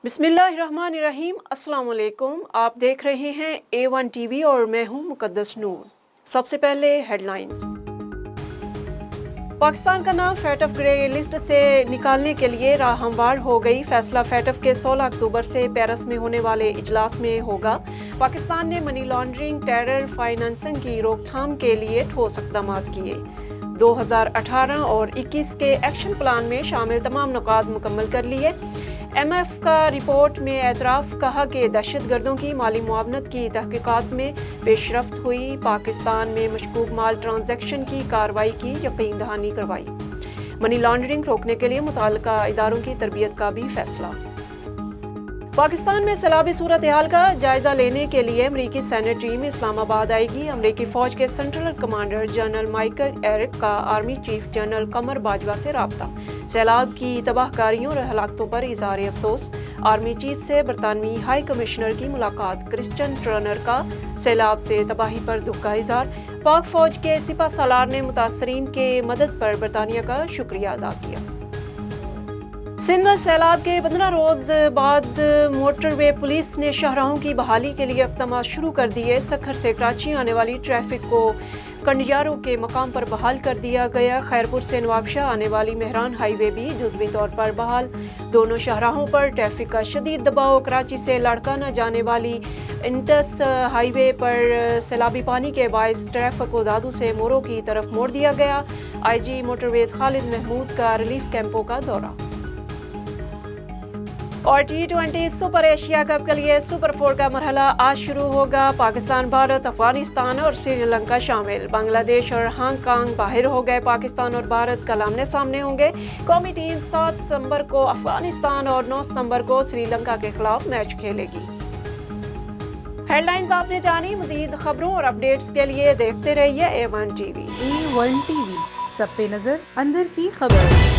बिस्मिल्लाहिर्रहमानिर्रहीम। अस्सलाम वालेकुम। आप देख रहे हैं A1 TV और मैं हूं मुकद्दस नूर। सबसे पहले हेडलाइंस। पाकिस्तान का नाम फैटफ ग्रे लिस्ट से निकालने के लिए राह हमवार हो गई। फैसला फैटफ के 16 अक्टूबर से पेरिस में होने वाले इजलास में होगा। पाकिस्तान ने मनी लॉन्ड्रिंग, टेरर फाइनेंसिंग की रोकथाम के लिए ठोस इक़दामात किए। 2018 और 21 के एक्शन प्लान में शामिल तमाम नुकात मुकम्मल कर लिए। MF का रिपोर्ट में एतराफ़, कहा कि दहशतगर्दों की माली मुआवनत की तहकीकात में पेशरफ्त हुई। पाकिस्तान में मशकूक माल ट्रांजैक्शन की कार्रवाई की यकीन दहानी करवाई। मनी लॉन्ड्रिंग रोकने के लिए मुताल्लिका इदारों की तरबियत का भी फैसला। पाकिस्तान में सैलाबी सूरत हाल का जायजा लेने के लिए अमरीकी सैन्य टीम इस्लामाबाद आएगी। अमरीकी फौज के central commander general Michael Erik का आर्मी चीफ जनरल कमर बाजवा से राब्ता। सैलाब की तबाहकारियों और हलाकतों पर इज़हार अफसोस। आर्मी चीफ से बरतानवी हाई कमिश्नर की मुलाकात। क्रिश्चियन ट्रनर का सैलाब से तबाही पर दुख का इज़हार। पाक फौज के सिपा सालार ने मुतासरीन के मदद पर बरतानिया का शुक्रिया अदा किया। सिंध में सैलाब के 15 रोज बाद मोटरवे पुलिस ने शाहराहों की बहाली के लिए इक़दाम शुरू कर दिए। सखर से कराची आने वाली ट्रैफिक को कंडियारों के मकाम पर बहाल कर दिया गया। खैरपुर से नवाबशाह आने वाली मेहरान हाईवे भी जुज़वी तौर पर बहाल। दोनों शाहराहों पर ट्रैफिक का शदीद दबाव। कराची से लाड़काना जाने वाली इंटस हाईवे पर सैलाबी पानी के बायस ट्रैफिक को दादू से मोरो की तरफ मोड़ दिया गया। IG मोटरवेज खालिद महमूद का रिलीफ कैंपों का दौरा। और T20 सुपर एशिया कप के लिए सुपर 4 का मरहला आज शुरू होगा। पाकिस्तान, भारत, अफगानिस्तान और श्रीलंका शामिल। बांग्लादेश और हांगकांग बाहर हो गए। पाकिस्तान और भारत कल आमने सामने होंगे। कौमी टीम 7 सितंबर को अफगानिस्तान और 9 सितंबर को श्रीलंका के खिलाफ मैच खेलेगी। हेडलाइंस आपने जानी। मज़ीद खबरों और अपडेट्स के लिए देखते रहिए A1 TV। A1 TV, सब पे नजर, अंदर की खबर।